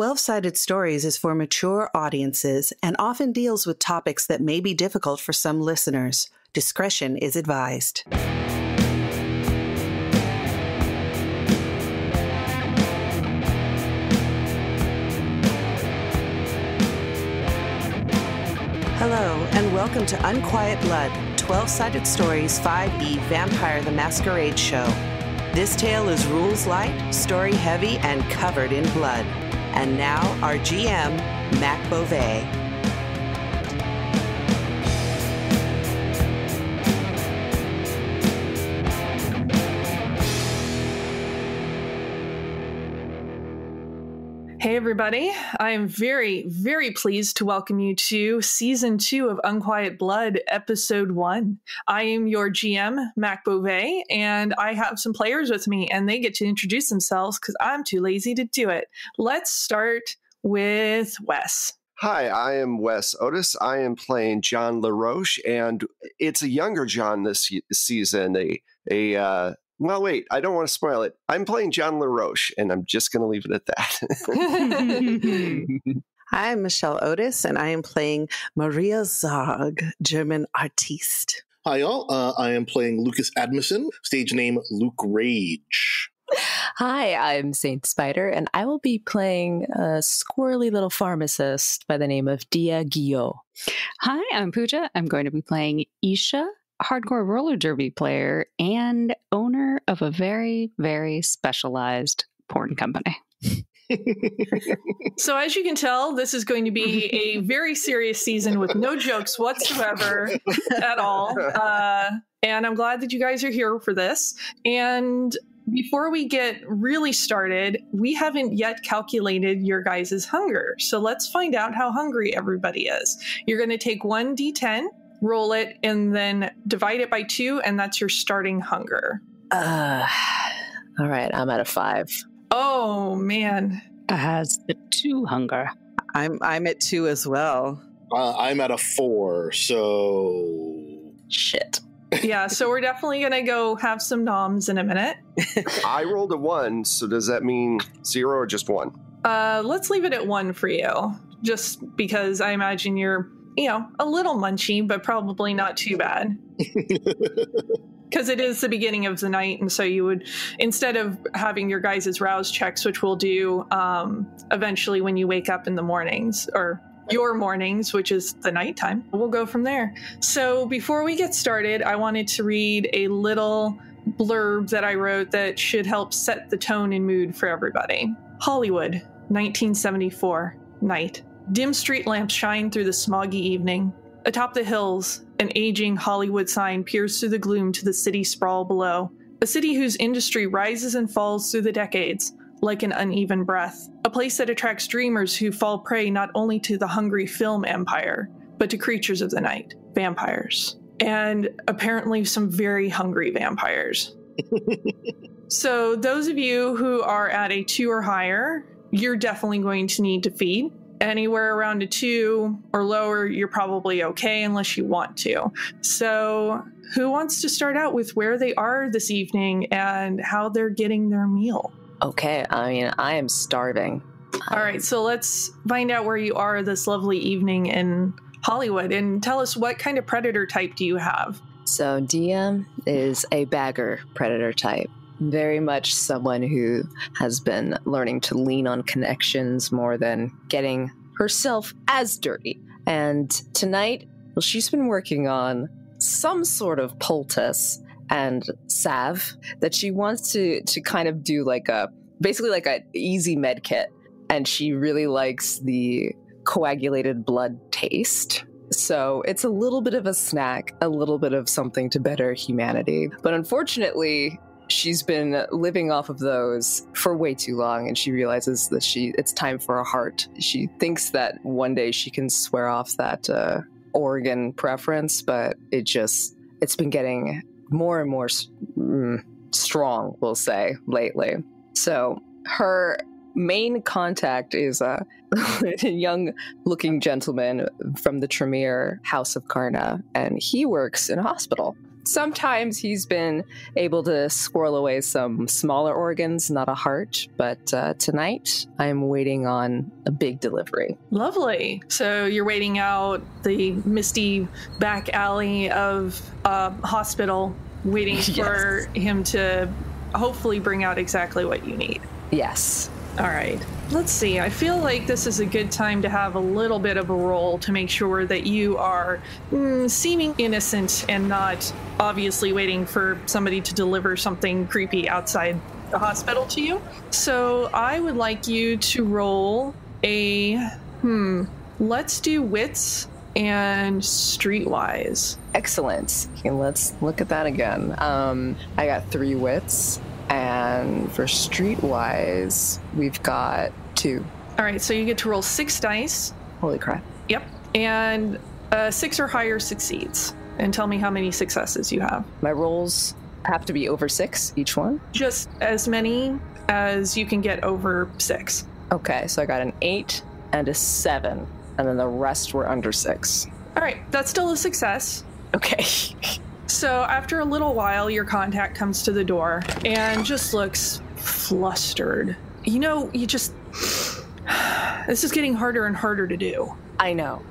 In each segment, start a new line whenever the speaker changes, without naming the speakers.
12-Sided Stories is for mature audiences and often deals with topics that may be difficult for some listeners. Discretion is advised. Hello, and welcome to Unquiet Blood, 12-Sided Stories 5e Vampire the Masquerade show. This tale is rules light, story heavy, and covered in blood. And now, our GM, Mac Beauvais.
Hey everybody, I am very, very pleased to welcome you to Season 2 of Unquiet Blood, Episode 1. I am your GM, Mac Beauvais, and I have some players with me, and they get to introduce themselves because I'm too lazy to do it. Let's start with Wes.
Hi, I am Wes Otis. I am playing John LaRoche, and it's a younger John this season, well, wait, I don't want to spoil it. I'm playing John LaRoche, and I'm just going to leave it at that.
I'm Michelle Otis, and I am playing Maria Zarg, German artiste.
Hi, y'all. I am playing Lucas Admison, stage name Luke Rage.
Hi, I'm Saint Spider, and I will be playing a squirrely little pharmacist by the name of Dia Guillot.
Hi, I'm Pooja. I'm going to be playing Isha, hardcore roller derby player and owner of a very, very specialized porn company.
So as you can tell, this is going to be a very serious season with no jokes whatsoever at all. And I'm glad that you guys are here for this. And before we get really started, we haven't yet calculated your guys' hunger. So let's find out how hungry everybody is. You're going to take 1d10, roll it, and then divide it by 2, and that's your starting hunger.
All right, I'm at a 5.
Oh, man.
Has the 2 hunger.
I'm at 2 as well.
I'm at a 4, so...
Shit.
Yeah, so we're definitely going to go have some noms in a minute.
I rolled a 1, so does that mean 0 or just 1?
Let's leave it at 1 for you, just because I imagine you're, a little munchy, but probably not too bad. Because it is the beginning of the night, and so you would, instead of having your guys' rouse checks, which we'll do eventually when you wake up in the mornings, or your mornings, which is the nighttime, we'll go from there. So before we get started, I wanted to read a little blurb that I wrote that should help set the tone and mood for everybody. Hollywood, 1974, night. Dim street lamps shine through the smoggy evening. Atop the hills, an aging Hollywood sign peers through the gloom to the city sprawl below. A city whose industry rises and falls through the decades, like an uneven breath. A place that attracts dreamers who fall prey not only to the hungry film empire, but to creatures of the night, vampires. And apparently some very hungry vampires. So those of you who are at a 2 or higher, you're definitely going to need to feed. Anywhere around a 2 or lower, you're probably okay unless you want to. So who wants to start out with where they are this evening and how they're getting their meal?
Okay, I am starving.
All right, so let's find out where you are this lovely evening in Hollywood, and tell us, what kind of predator type do you have?
So Dia is a bagger predator type. Very much someone who has been learning to lean on connections more than getting herself as dirty. And tonight, well, she's been working on some sort of poultice and salve that she wants to kind of do basically like a easy med kit. And she really likes the coagulated blood taste. So it's a little bit of a snack, a little bit of something to better humanity. But unfortunately, she's been living off of those for way too long, and she realizes that it's time for a heart. She thinks that one day she can swear off that organ preference, but it's been getting more and more strong, we'll say, lately. So her main contact is a young-looking gentleman from the Tremere House of Karna, and he works in a hospital. Sometimes he's been able to squirrel away some smaller organs, not a heart, but tonight I'm waiting on a big delivery.
Lovely. So you're waiting out the misty back alley of a hospital, waiting for him to hopefully bring out exactly what you need.
Yes.
All right. Let's see. I feel like this is a good time to have a little bit of a roll to make sure that you are seeming innocent and not obviously waiting for somebody to deliver something creepy outside the hospital to you. So I would like you to roll a, let's do wits and streetwise.
Excellent. Okay, let's look at that again. I got 3 wits. And for streetwise, we've got 2.
All right, so you get to roll 6 dice.
Holy crap.
Yep. And 6 or higher succeeds. And tell me how many successes you have.
My rolls have to be over 6, each one?
Just as many as you can get over 6.
Okay, so I got an 8 and a 7, and then the rest were under 6.
All right, that's still a success.
Okay.
So after a little while, your contact comes to the door and just looks flustered. You know, this is getting harder and harder to do.
I know.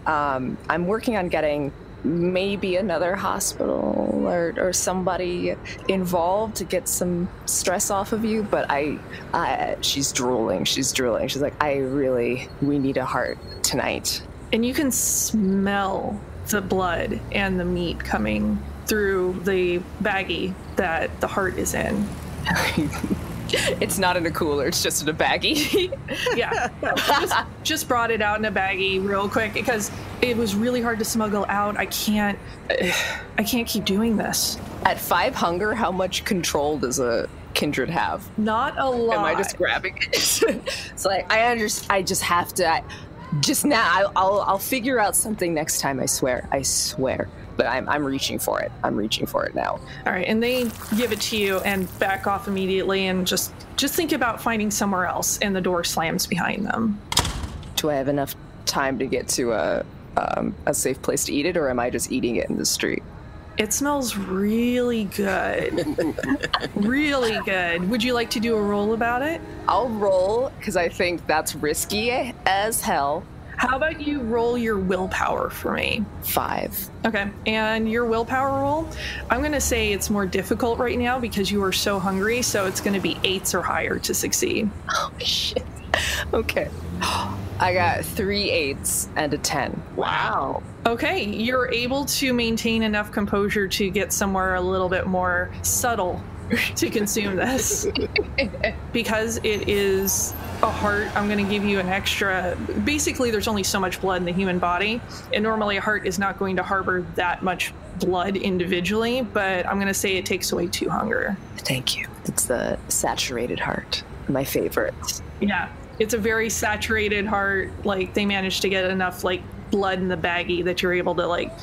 I'm working on getting maybe another hospital or somebody involved to get some stress off of you, but she's drooling. She's like, we need a heart tonight.
And you can smell the blood and the meat coming through the baggie that the heart is in.
It's not in a cooler, it's just in a baggie.
Yeah. Just brought it out in a baggie real quick because it was really hard to smuggle out. I can't keep doing this.
At 5 hunger, how much control does a kindred have?
Not a lot.
Am I just grabbing it? It's like, I just have to... Just now, I'll figure out something next time. I swear. But I'm reaching for it. I'm reaching for it now.
All right, and they give it to you and back off immediately, and just think about finding somewhere else. And the door slams behind them.
Do I have enough time to get to a safe place to eat it, or am I just eating it in the street?
It smells really good. Really good. Would you like to do a roll about it?
I'll roll, because I think that's risky as hell.
How about you roll your willpower for me?
5.
Okay, and your willpower roll, I'm going to say it's more difficult right now because you are so hungry, so it's going to be 8s or higher to succeed.
Oh, shit. Okay. I got 3 8s and a 10.
Wow. Okay, you're able to maintain enough composure to get somewhere a little bit more subtle to consume this. Because it is a heart, I'm going to give you an extra... Basically, there's only so much blood in the human body, and normally a heart is not going to harbor that much blood individually, but I'm going to say it takes away 2 hunger.
Thank you. It's the saturated heart. My favorite.
Yeah. It's a very saturated heart. Like, they managed to get enough, like, blood in the baggie that you're able to, like...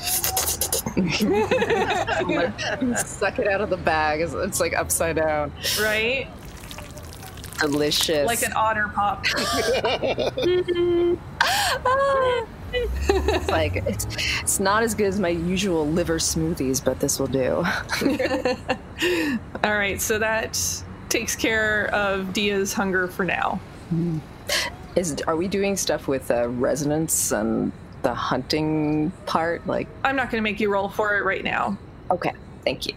Suck it out of the bag. It's like upside down.
Right?
Delicious.
Like an otter pop.
It's like, it's not as good as my usual liver smoothies, but this will do.
All right, so that takes care of Dia's hunger for now.
Are we doing stuff with resonance and the hunting part? Like,
I'm not going to make you roll for it right now.
Okay, thank you.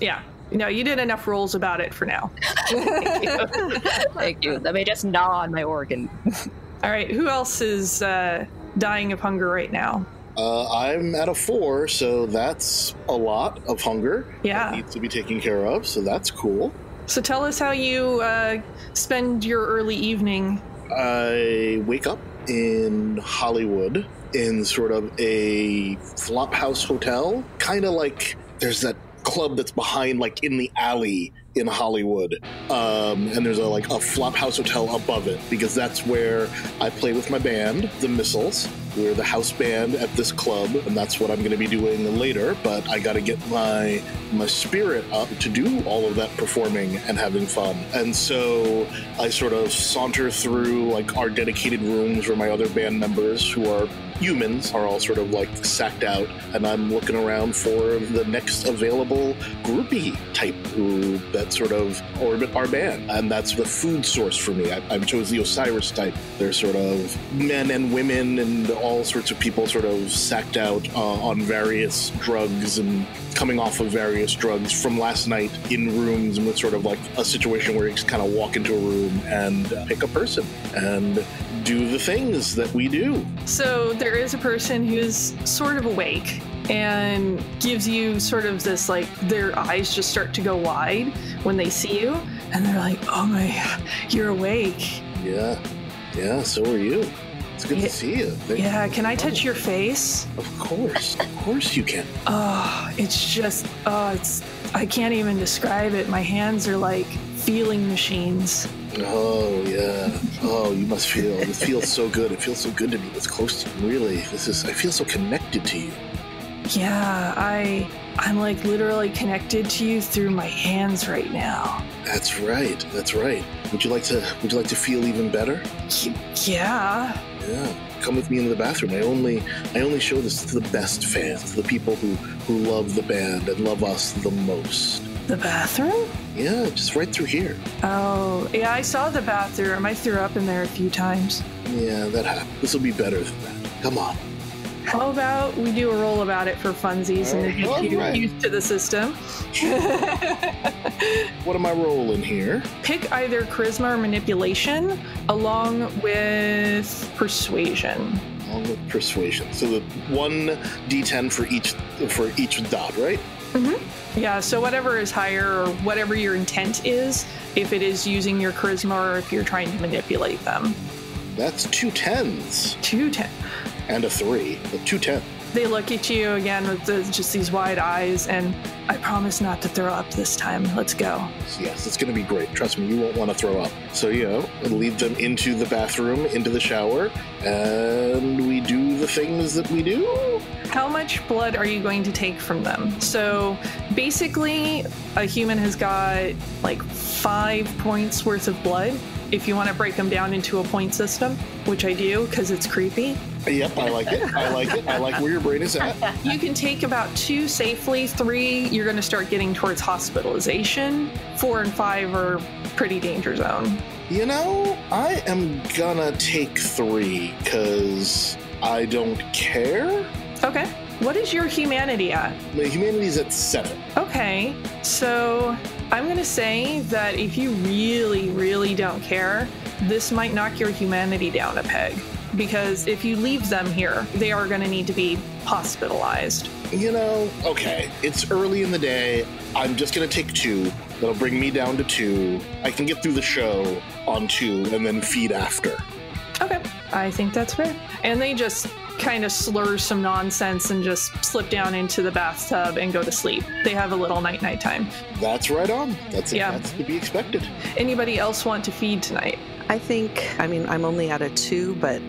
Yeah. No, you did enough rolls about it for now.
Thank you. Thank you. Let me just gnaw on my organ.
All right, who else is dying of hunger right now?
I'm at a 4, so that's a lot of hunger.
Yeah.
That needs to be taken care of, so that's cool.
So tell us how you spend your early evening.
I wake up in Hollywood in sort of a flop house hotel, kind of like there's that club that's behind, like in the alley in Hollywood, and there's a Flophouse Hotel above it, because that's where I play with my band, the Missiles. We're the house band at this club, and that's what I'm going to be doing later, but I got to get my spirit up to do all of that performing and having fun. And so I sort of saunter through our dedicated rooms where my other band members, who are humans, are all sort of sacked out, and I'm looking around for the next available groupie type who that sort of orbit our band, and that's the food source for me. I chose the Osiris type. They're sort of men and women and all sorts of people sort of sacked out on various drugs and coming off of various drugs from last night in rooms, and with sort of a situation where you just kind of walk into a room and pick a person and do the things that we do.
So there is a person who's sort of awake and gives you sort of this, their eyes just start to go wide when they see you, and they're like, oh my, you're awake.
Yeah, so are you. It's good to see you.
Yeah, can I touch your face?
Of course you can.
Oh, it's just, I can't even describe it. My hands are like feeling machines.
Oh, yeah. Oh, you must feel, it feels so good. It feels so good to be this close to you. Really, I feel so connected to you.
Yeah, I'm literally connected to you through my hands right now.
That's right. Would you like to feel even better?
Yeah.
Yeah. Come with me into the bathroom. I only show this to the best fans, to the people who love the band and love us the most.
The bathroom?
Yeah, just right through here.
Oh, yeah, I saw the bathroom. I threw up in there a few times.
Yeah, that happened. This will be better than that. Come on.
How about we do a roll about it for funsies and get you used to the system?
What am I rolling here?
Pick either charisma or manipulation along with persuasion.
Along with persuasion. So the 1d10 for each dot, right?
Mm-hmm. Yeah, so whatever is higher or whatever your intent is, if it is using your charisma or if you're trying to manipulate them.
That's 2 10s.
2 10.
And a 3, but 2 10.
They look at you again with just these wide eyes, and I promise not to throw up this time. Let's go.
Yes, it's going to be great. Trust me, you won't want to throw up. So, lead them into the bathroom, into the shower, and we do the things that we do.
How much blood are you going to take from them? So basically, a human has got 5 points worth of blood. If you want to break them down into a point system, which I do because it's creepy.
Yep, I like it. I like where your brain is at.
You can take about 2 safely. 3, you're going to start getting towards hospitalization. 4 and 5 are pretty danger zone.
I am gonna take 3 because I don't care.
Okay. What is your humanity at?
My humanity's at 7.
Okay. So I'm going to say that if you really, really don't care, this might knock your humanity down a peg. Because if you leave them here, they are going to need to be hospitalized.
Okay, it's early in the day. I'm just going to take 2. That'll bring me down to 2. I can get through the show on 2 and then feed after.
Okay, I think that's fair. And they just kind of slur some nonsense and just slip down into the bathtub and go to sleep. They have a little night time.
That's right on. That's to be expected.
Anybody else want to feed tonight?
I think, I'm only at a 2, but,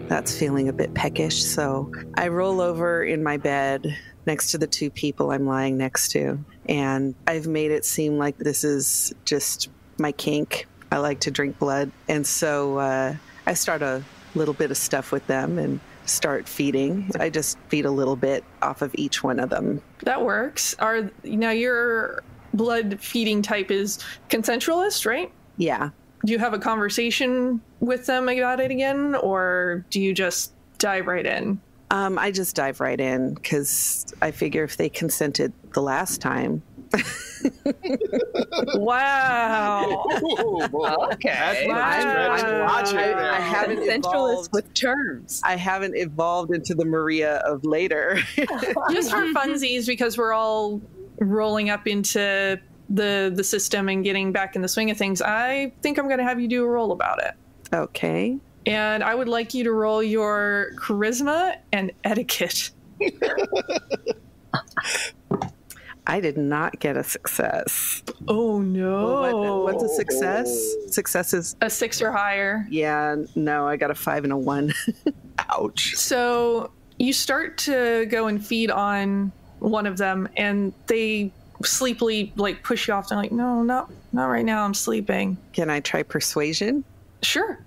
that's feeling a bit peckish. So I roll over in my bed next to the 2 people I'm lying next to. And I've made it seem like this is just my kink. I like to drink blood. And so I start a little bit of stuff with them and start feeding. I just feed a little bit off of each one of them.
That works. Your blood feeding type is consensualist, right?
Yeah.
Do you have a conversation with them about it again, or do you just dive right in?
I just dive right in because I figure if they consented the last time.
Wow.
Okay.
I haven't
consensualist with terms.
I haven't evolved into the Maria of later.
Just for funsies, because we're all rolling up into the system and getting back in the swing of things, I think I'm going to have you do a roll about it.
Okay.
And I would like you to roll your charisma and etiquette.
I did not get a success.
Oh, no.
What's a success? Success is
a 6 or higher.
Yeah, no, I got a 5 and a 1. Ouch.
So you start to go and feed on one of them, and they sleepily like push you off. They're like, no, not right now. I'm sleeping.
Can I try persuasion?
Sure.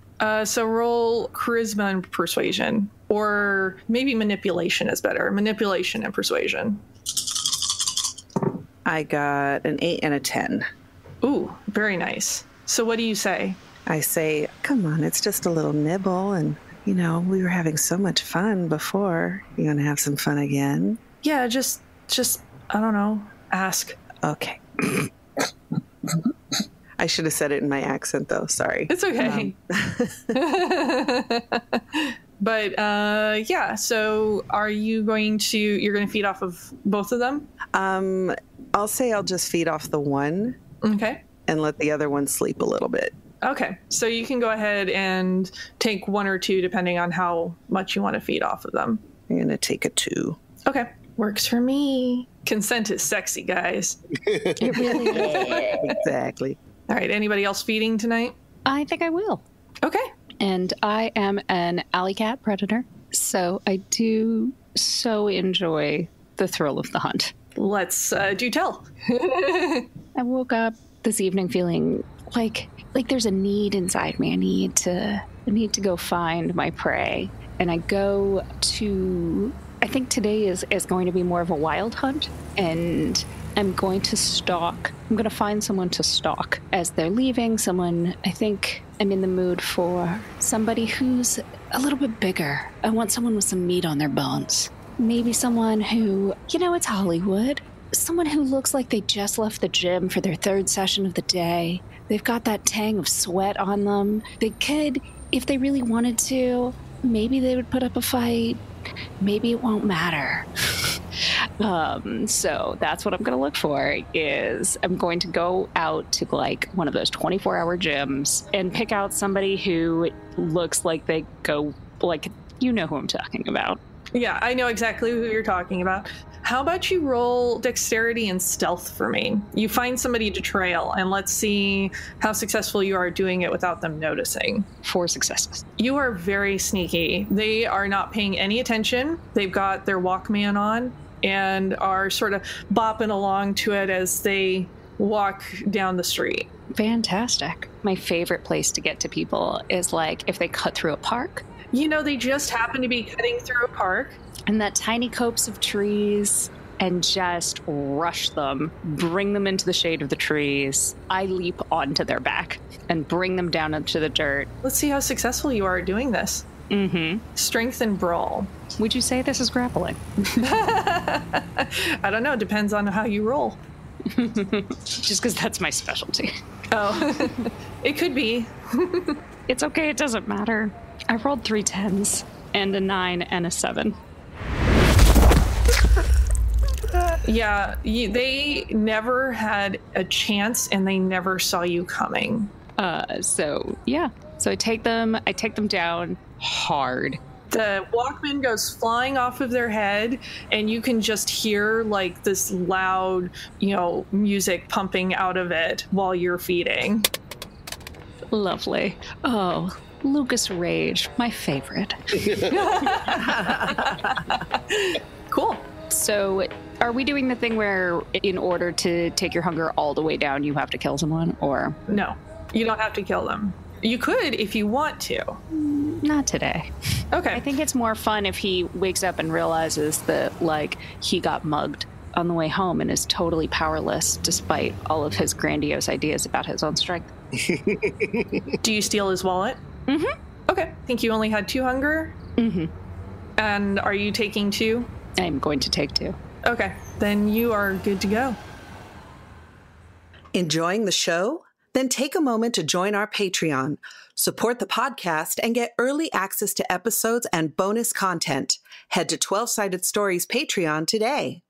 So roll charisma and persuasion, or maybe manipulation is better. Manipulation and persuasion.
I got an 8 and a 10.
Ooh, very nice. So what do you say?
I say, come on, it's just a little nibble. And, we were having so much fun before. You want to have some fun again?
Yeah, just, I don't know, ask.
Okay. I should have said it in my accent, though. Sorry.
It's okay. But, yeah, so you're going to feed off of both of them?
I'll say I'll just feed off the one.
Okay.
And let the other one sleep a little bit.
Okay. So you can go ahead and take 1 or 2, depending on how much you want to feed off of them.
I'm going to take a 2.
Okay. Works for me. Consent is sexy, guys.
It really is.
Exactly.
All right. Anybody else feeding tonight?
I think I will.
Okay.
And I am an alley cat predator, so I do so enjoy the thrill of the hunt.
Let's do tell.
I woke up this evening feeling like there's a need inside me. I need to go find my prey. And I go to, I think today is going to be more of a wild hunt, and I'm going to find someone to stalk as they're leaving. Someone, I think I'm in the mood for somebody who's a little bit bigger. I want someone with some meat on their bones. Maybe someone who, it's Hollywood. Someone who looks like they just left the gym for their 3rd session of the day. They've got that tang of sweat on them. They could, if they really wanted to, maybe they would put up a fight. Maybe it won't matter. So that's what I'm going to look for. Is I'm going to go out to like one of those 24-hour gyms and pick out somebody who looks like they go like, you know who I'm talking about.
Yeah, I know exactly who you're talking about. How about you roll dexterity and stealth for me? You find somebody to trail, and let's see how successful you are doing it without them noticing.
4 successes.
You are very sneaky. They are not paying any attention. They've got their Walkman on and are sort of bopping along to it as they walk down the street.
Fantastic. My favorite place to get to people is like if they cut through a park.
They just happen to be cutting through a park.
And that tiny copse of trees, and just rush them, bring them into the shade of the trees. I leap onto their back and bring them down into the dirt.
Let's see how successful you are at doing this.
Mm-hmm.
Strength and brawl.
Would you say this is grappling?
I don't know. Depends on how you roll.
Just because that's my specialty.
Oh, it could be.
It's okay. It doesn't matter. I rolled 3 10s and a 9 and a 7.
Yeah, they never had a chance, and they never saw you coming.
So I take them down hard.
The Walkman goes flying off of their head, and you can just hear like this loud, music pumping out of it while you're feeding.
Lovely. Oh, Lucas Rage, my favorite.
Cool.
So are we doing the thing where in order to take your hunger all the way down, you have to kill someone, or?
No, you don't have to kill them. You could if you want to.
Not today.
Okay.
I think it's more fun if he wakes up and realizes that, he got mugged on the way home and is totally powerless despite all of his grandiose ideas about his own strength.
Do you steal his wallet?
Mm-hmm.
Okay. Think you only had 2 hunger?
Mm-hmm.
And are you taking 2?
I'm going to take 2.
Okay. Then you are good to go.
Enjoying the show? Then take a moment to join our Patreon, support the podcast, and get early access to episodes and bonus content. Head to 12-Sided Stories Patreon today.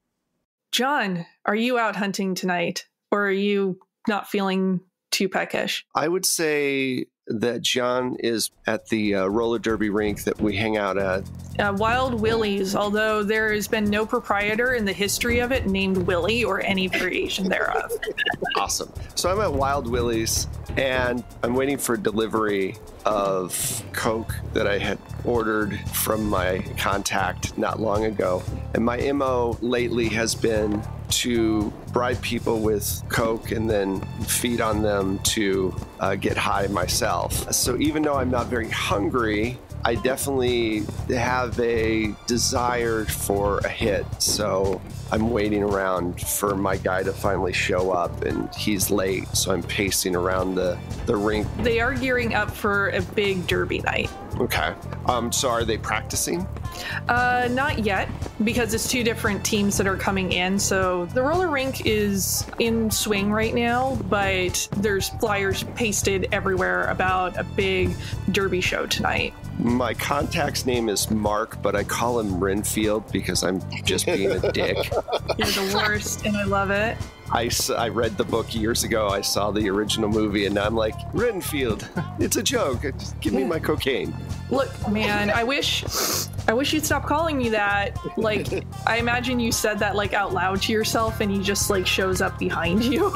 John, are you out hunting tonight? Or are you not feeling too peckish?
I would say that John is at the roller derby rink that we hang out at?
Wild Willie's, although there has been no proprietor in the history of it named Willie or any variation thereof.
Awesome. So I'm at Wild Willie's, and I'm waiting for delivery of Coke that I had ordered from my contact not long ago. And my MO lately has been to bribe people with Coke and then feed on them to get high myself. So even though I'm not very hungry, I definitely have a desire for a hit. So I'm waiting around for my guy to finally show up, and he's late. So I'm pacing around the rink.
They are gearing up for a big derby night.
Okay. So are they practicing?
Not yet, because it's two different teams that are coming in. So the roller rink is in swing right now, but there's flyers pasted everywhere about a big derby show tonight.
My contact's name is Mark, but I call him Renfield because I'm just being a dick.
You're the worst, and I love it.
I read the book years ago. I saw the original movie, and now I'm like, Renfield, it's a joke. Just give me my cocaine.
Look, man, I wish you'd stop calling me that. Like, I imagine you said that like out loud to yourself, and he just like shows up behind you.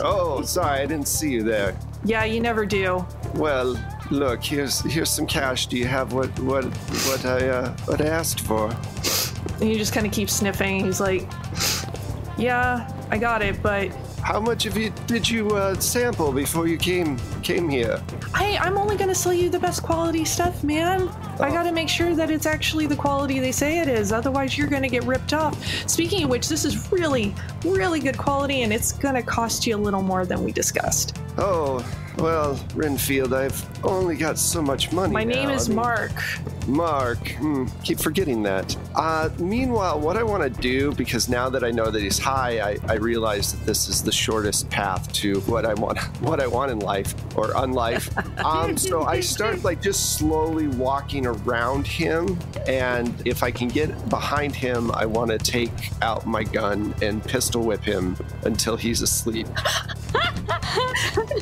Oh, sorry, I didn't see you there.
Yeah, you never do.
Well, look, here's some cash. Do you have what I asked for?
And you just kind of keep sniffing. He's like, yeah, I got it, but
how much did you sample before you came here?
I'm only gonna sell you the best quality stuff, man. I gotta make sure that it's actually the quality they say it is. Otherwise, you're gonna get ripped off. Speaking of which, this is really, really good quality, and it's gonna cost you a little more than we discussed.
Oh, well, Renfield, I've only got so much money.
My name is Mark.
Mark. Keep forgetting that. Meanwhile, what I want to do, because now that I know that he's high, I realize that this is the shortest path to what I want in life or unlife. So I start like just slowly walking around him, and if I can get behind him, I want to take out my gun and pistol whip him until he's asleep.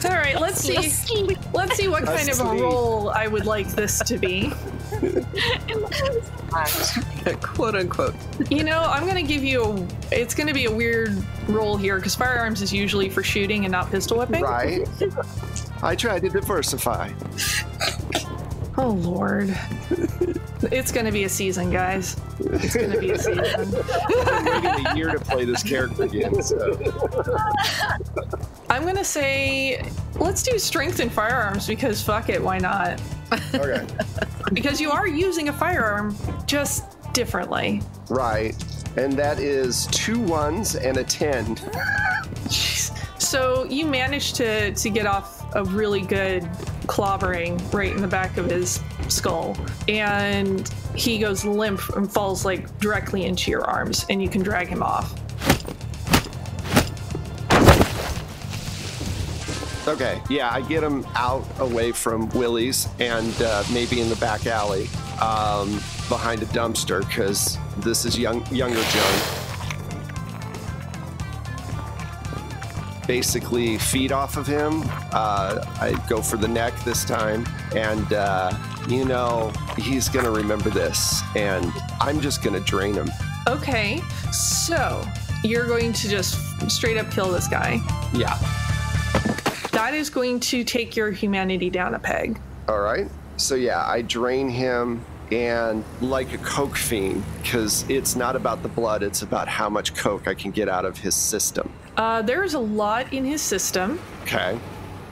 All right, let's see what kind of a role I would like this to be.
Quote unquote.
You know, I'm going to give you it's going to be a weird role here because firearms is usually for shooting and not pistol whipping.
Right. I tried to diversify.
Oh, Lord. It's going to be a season, guys. It's going to be a season.
I've been waiting a year to play this character again, so.
I'm going to say, let's do strength and firearms because fuck it, why not?
Okay.
Because you are using a firearm just differently.
Right. And that is 2 1s and a 10.
Jeez. So you managed to get off a really good clobbering right in the back of his skull, and he goes limp and falls like directly into your arms, and you can drag him off.
Okay, yeah, I get him out away from Willie's and maybe in the back alley behind a dumpster because this is younger John. Basically feed off of him. I go for the neck this time, and he's gonna remember this, and I'm just gonna drain him.
Okay, so you're going to just straight up kill this guy.
Yeah.
That is going to take your humanity down a peg.
All right. So yeah, I drain him, and like a coke fiend, because it's not about the blood, it's about how much coke I can get out of his system.
There's a lot in his system.
Okay.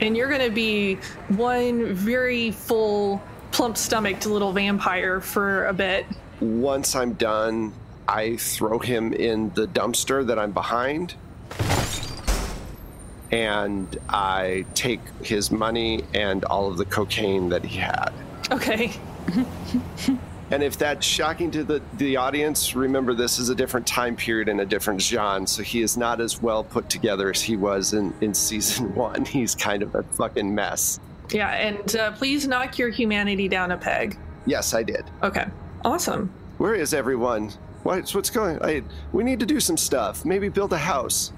And you're going to be one very full, plump-stomached little vampire for a bit.
Once I'm done, I throw him in the dumpster that I'm behind, and I take his money and all of the cocaine that he had.
Okay.
And if that's shocking to the audience, remember this is a different time period and a different genre, so he is not as well put together as he was in season 1. He's kind of a fucking mess.
Yeah, and please knock your humanity down a peg.
Yes, I did.
Okay, awesome.
Where is everyone? What's going on? We need to do some stuff. Maybe build a house.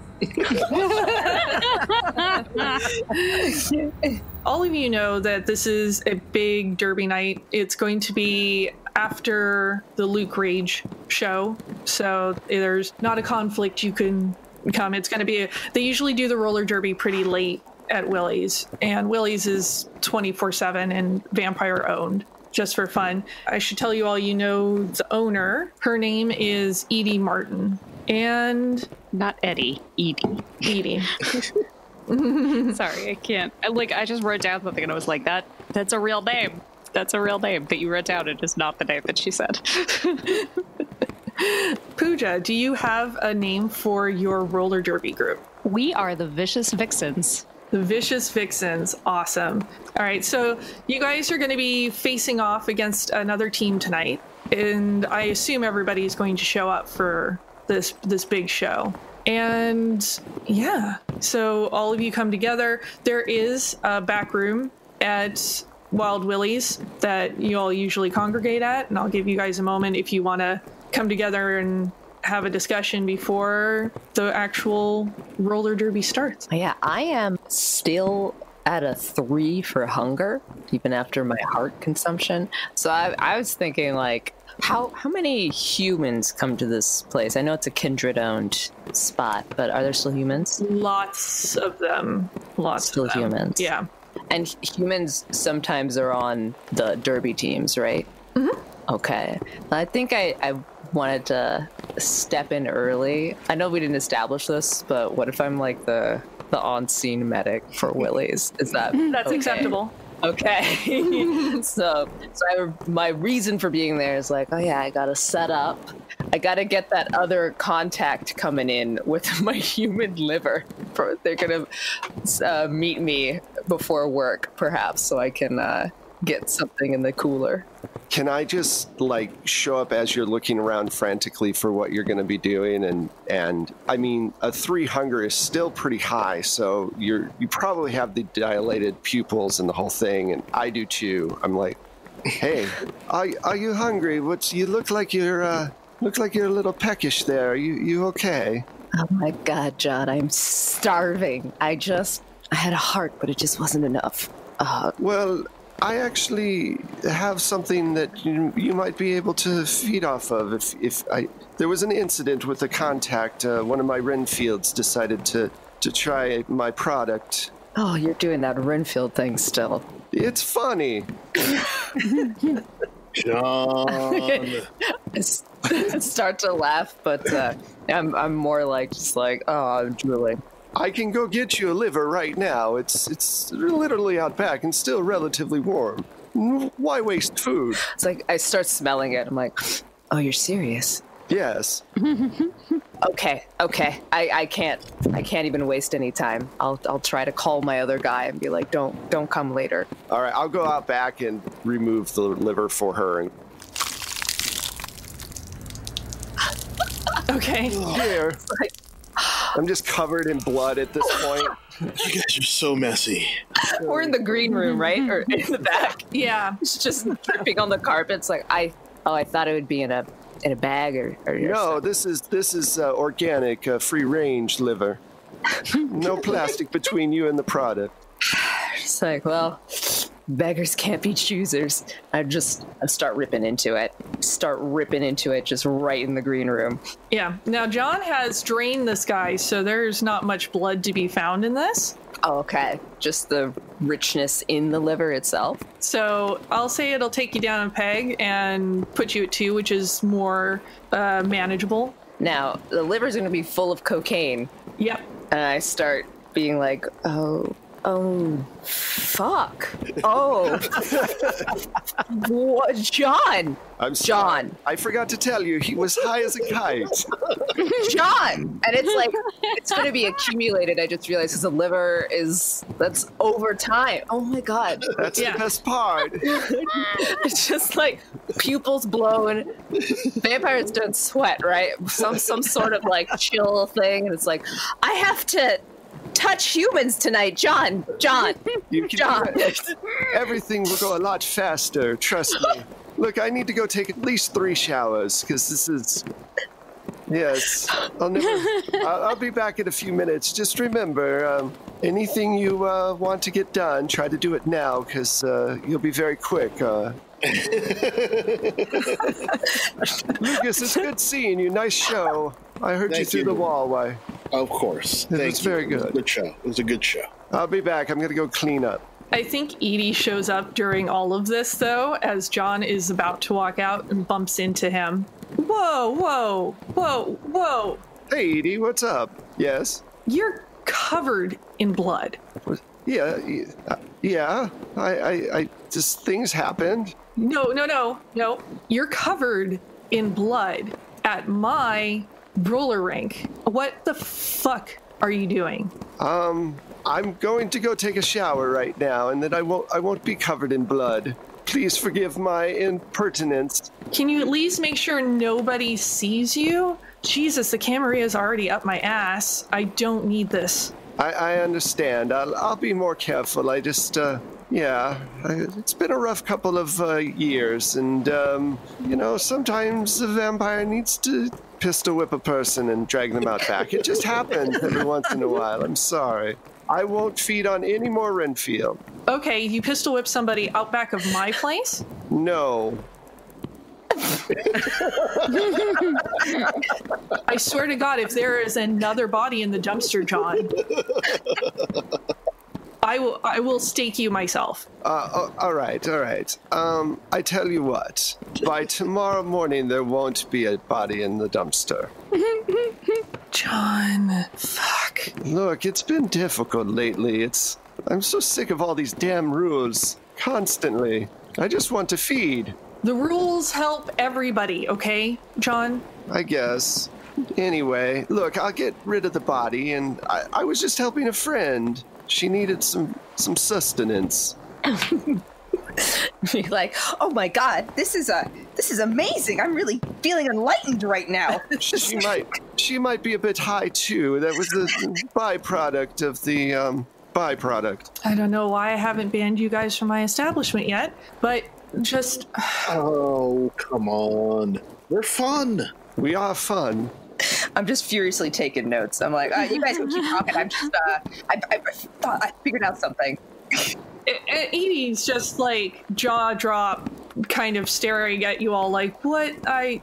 All of you know that this is a big derby night. It's going to be after the Luke Rage show, so there's not a conflict you can come. It's going to be they usually do the roller derby pretty late at Willie's, and Willie's is 24/7 and vampire owned, just for fun. I should tell you all, you know the owner. Her name is Edie Martin. And
not Eddie,
Edie.
Sorry, I can't. I just wrote down something and I was like, that's a real name. That's a real name that you wrote down. It is not the name that she said.
Pooja, do you have a name for your roller derby group?
We are the Vicious Vixens.
The Vicious Vixens. Awesome. All right, so you guys are going to be facing off against another team tonight, and I assume everybody's going to show up for this big show. And yeah, so all of you come together. There is a back room at Wild Willie's that you all usually congregate at, and I'll give you guys a moment if you want to come together and have a discussion before the actual roller derby starts.
Yeah, I am still at a 3 for hunger, even after my heart consumption. So I was thinking, like, how many humans come to this place? I know it's a Kindred-owned spot, but are there still humans?
Lots of them. Lots
still
of them.
Humans.
Yeah.
And humans sometimes are on the derby teams, right? Mm-hmm. Okay. I think I wanted to step in early. I know we didn't establish this, but what if I'm like the on-scene medic for Willie's? Is that
That's
okay?
acceptable.
Okay. so my reason for being there is like, oh yeah, I gotta set up. I gotta get that other contact coming in with my human liver. They're gonna meet me before work, perhaps, so I can get something in the cooler.
Can I just like show up as you're looking around frantically for what you're going to be doing? And I mean, a 3 hunger is still pretty high, so you probably have the dilated pupils and the whole thing, and I do too. I'm like, hey, are you hungry? You look like you're a little peckish there. Are you okay?
Oh my God, John, I'm starving. I had a heart, but it just wasn't enough.
Well, I actually have something that you might be able to feed off of. There was an incident with a contact. One of my Renfields decided to try my product.
Oh, you're doing that Renfield thing still.
It's funny.
John.
I start to laugh, but I'm more like oh, I'm drooling.
I can go get you a liver right now. It's literally out back and still relatively warm. Why waste food?
It's like I start smelling it. I'm like, oh, you're serious?
Yes.
Okay. I can't even waste any time. I'll try to call my other guy and be like, don't come later.
All right, I'll go out back and remove the liver for her.
Okay.
Here. I'm just covered in blood at this point.
You guys are so messy.
We're in the green room, right? Or in the back.
Yeah.
It's just dripping on the carpet. It's like I thought it would be in a bag or
No, this is organic, free range liver. No plastic between you and the product.
It's like, well, beggars can't be choosers. I start ripping into it. Just right in the green room.
Yeah. Now, John has drained this guy, so there's not much blood to be found in this.
Oh, okay. Just the richness in the liver itself.
So I'll say it'll take you down a peg and put you at 2, which is more manageable.
Now, the liver's going to be full of cocaine.
Yep.
And I start being like, oh, fuck. Oh. What? John.
I'm sorry.
John.
I forgot to tell you, he was high as a kite.
John. And it's like, it's going to be accumulated. I just realized because the liver that's over time. Oh my God.
That's the best part.
It's just like pupils blown. Vampires don't sweat, right? Some sort of like chill thing. And it's like, I have to touch humans tonight, John.
You can
John.
Everything will go a lot faster, trust me. Look, I need to go take at least 3 showers, because this is... Yes. I'll be back in a few minutes. Just remember, anything you want to get done, try to do it now, because you'll be very quick. Lucas, it's good seeing you. Nice show. I heard you through the wall. Why?
Of course.
It was very good.
Good show. It was a good show.
I'll be back. I'm going to go clean up.
I think Edie shows up during all of this, though, as John is about to walk out and bumps into him. Whoa.
Hey, Edie, what's up? Yes?
You're covered in blood.
Yeah. I just things happened.
No. You're covered in blood at my roller rink. What the fuck are you doing?
I'm going to go take a shower right now, and then I won't be covered in blood. Please forgive my impertinence.
Can you at least make sure nobody sees you? Jesus, the Camaria's already up my ass. I don't need this.
I understand. I'll be more careful. I just, it's been a rough couple of years, and, sometimes a vampire needs to pistol whip a person and drag them out back. It just happens every once in a while. I'm sorry. I won't feed on any more Renfield.
Okay, you pistol whip somebody out back of my place?
No.
I swear to God, if there is another body in the dumpster, John, I will stake you myself.
All right. I tell you what, by tomorrow morning there won't be a body in the dumpster.
John, fuck.
Look, it's been difficult lately. I'm so sick of all these damn rules. Constantly. I just want to feed.
The rules help everybody, okay, John?
I guess. Anyway, look, I'll get rid of the body, and I was just helping a friend. She needed some sustenance.
Be like, oh my God, this is amazing. I'm really feeling enlightened right now.
She might be a bit high too. That was the byproduct of the byproduct.
I don't know why I haven't banned you guys from my establishment yet, but just...
Oh, come on. We're fun.
We are fun.
I'm just furiously taking notes. I'm like, you guys can keep talking. I'm just, I figured out something.
Edie's just like jaw drop, kind of staring at you all like, what?
Edie,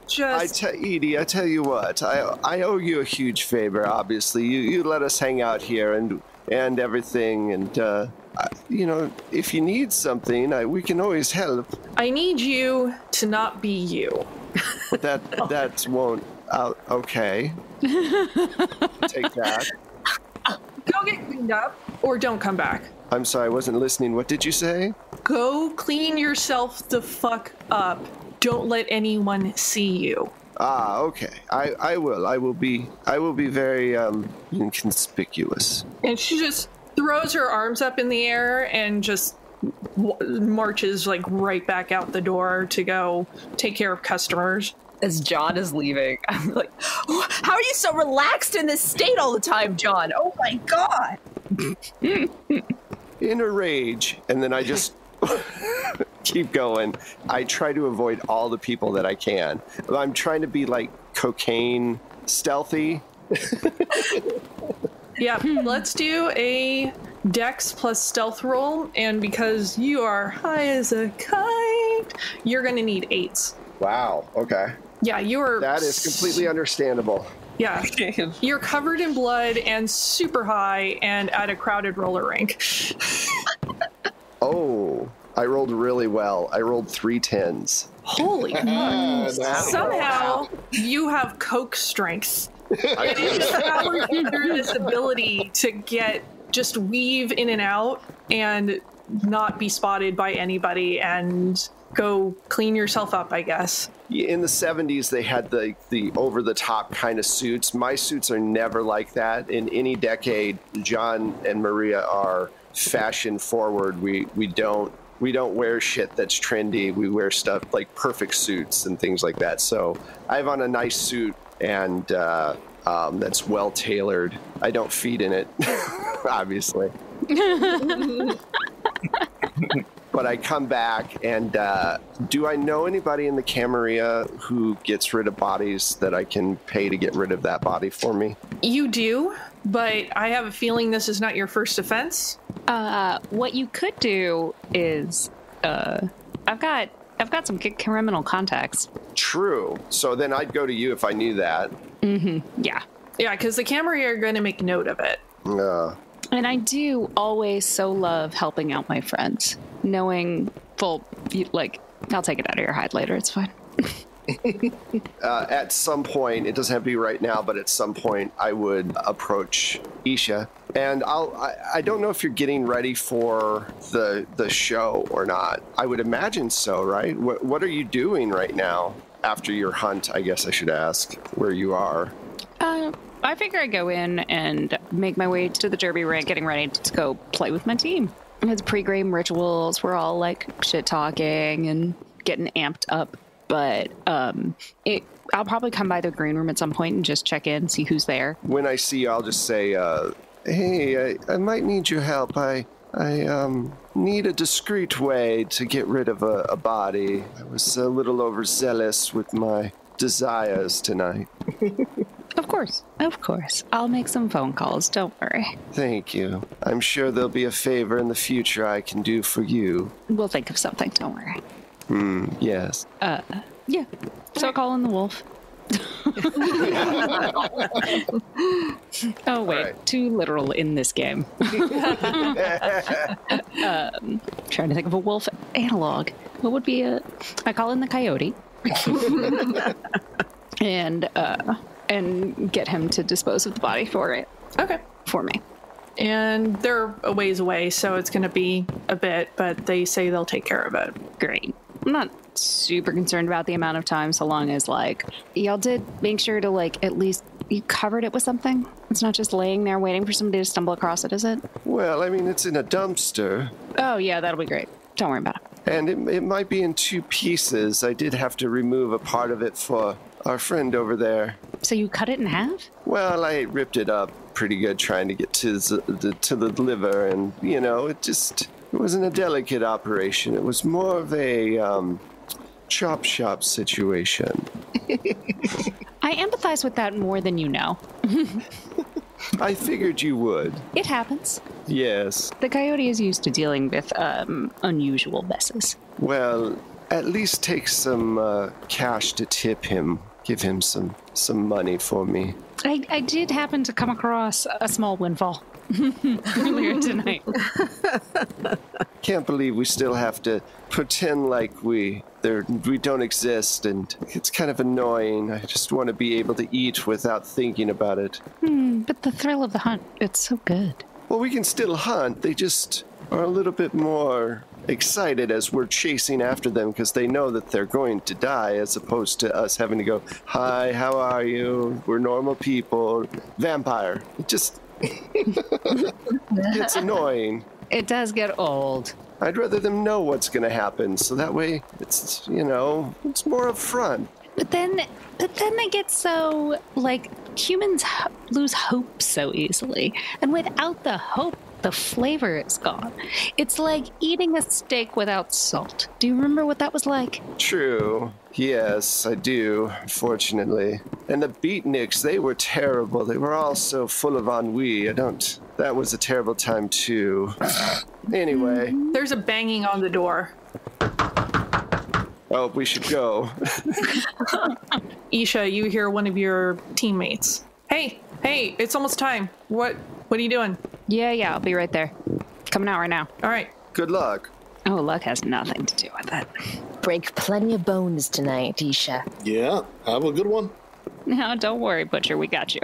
I tell you what, I owe you a huge favor, obviously. You let us hang out here and everything, and, if you need something, we can always help.
I need you to not be you.
That won't... okay. Take that.
Go get cleaned up, or don't come back.
I'm sorry, I wasn't listening. What did you say?
Go clean yourself the fuck up. Don't let anyone see you.
Okay. I will. I will be very inconspicuous.
And she just throws her arms up in the air and just marches like right back out the door to go take care of customers.
As John is leaving, I'm like, how are you so relaxed in this state all the time, John? Oh my God.
In a rage. And then I just keep going. I try to avoid all the people that I can. I'm trying to be like cocaine stealthy.
Yeah, let's do a Dex plus stealth roll. And because you are high as a kite, you're going to need 8s.
Wow. Okay.
Yeah,
That is completely understandable.
Yeah. You're covered in blood and super high and at a crowded roller rink.
Oh, I rolled really well. I rolled 3 10s.
Holy fuck. Somehow you have coke strength. It is powers through this ability to just weave in and out and not be spotted by anybody and go clean yourself up, I guess.
In the 70s, they had the over-the-top kind of suits. My suits are never like that. In any decade, John and Maria are fashion-forward. We don't wear shit that's trendy. We wear stuff like perfect suits and things like that. So I have on a nice suit, and that's well-tailored. I don't feed in it, obviously. but I come back and do I know anybody in the Camarilla who gets rid of bodies that I can pay to get rid of that body for me?
You do, but I have a feeling this is not your first offense.
What you could do is, I've got some criminal contacts.
True. So then I'd go to you if I knew that.
Mm-hmm. Yeah.
Yeah, because the Camarilla are going to make note of it.
And I do always so love helping out my friends. Knowing I'll take it out of your hide later. It's fine.
At some point, it doesn't have to be right now, but at some point I would approach Isha. And I don't know if you're getting ready for the show or not. I would imagine so, right? What are you doing right now after your hunt? I guess I should ask where you are.
I figure I go in and make my way to the derby rink, getting ready to go play with my team. It's pre-game rituals. We're all like shit talking and getting amped up. But I'll probably come by the green room at some point and just check in, see who's there.
When I see you, I'll just say, hey, I might need your help. I need a discreet way to get rid of a body. I was a little overzealous with my desires tonight.
Of course. I'll make some phone calls. Don't worry.
Thank you. I'm sure there'll be a favor in the future I can do for you.
We'll think of something. Don't worry.
Yes.
Yeah. So I'll call in the wolf. Oh, wait. Right. Too literal in this game. Trying to think of a wolf analog. What would be I call in the coyote. And get him to dispose of the body for me.
And they're a ways away, so it's going to be a bit, but they say they'll take care of it.
Great. I'm not super concerned about the amount of time, so long as, y'all did make sure to, at least you covered it with something. It's not just laying there waiting for somebody to stumble across it, is it?
Well, I mean, it's in a dumpster.
Oh, yeah, that'll be great. Don't worry about it.
And it might be in 2 pieces. I did have to remove a part of it for our friend over there.
So you cut it in half?
Well, I ripped it up pretty good trying to get to the liver, and, it wasn't a delicate operation. It was more of a chop shop situation.
I empathize with that more than you know.
I figured you would.
It happens.
Yes.
The coyote is used to dealing with unusual messes.
Well, at least take some cash to tip him. Give him some money for me.
I did happen to come across a small windfall earlier tonight.
Can't believe we still have to pretend like we don't exist, and it's kind of annoying. I just want to be able to eat without thinking about it.
But the thrill of the hunt, it's so good.
Well, we can still hunt. They just are a little bit more excited as we're chasing after them because they know that they're going to die, as opposed to us having to go, hi, how are you? We're normal people. Vampire. It just... it's annoying.
It does get old.
I'd rather them know what's going to happen, so that way it's, it's more upfront.
But then they get so, humans lose hope so easily. And without the hope, the flavor is gone. It's like eating a steak without salt. Do you remember what that was like?
True. Yes, I do, unfortunately. And the beatniks, they were terrible. They were all so full of ennui. That was a terrible time, too. Anyway.
There's a banging on the door.
Oh, we should go.
Isha, you hear one of your teammates. Hey, it's almost time. What are you doing?
Yeah, I'll be right there. Coming out right now.
All right.
Good luck.
Oh, luck has nothing to do with it.
Break plenty of bones tonight, Isha.
Yeah, have a good one.
No, don't worry, Butcher. We got you.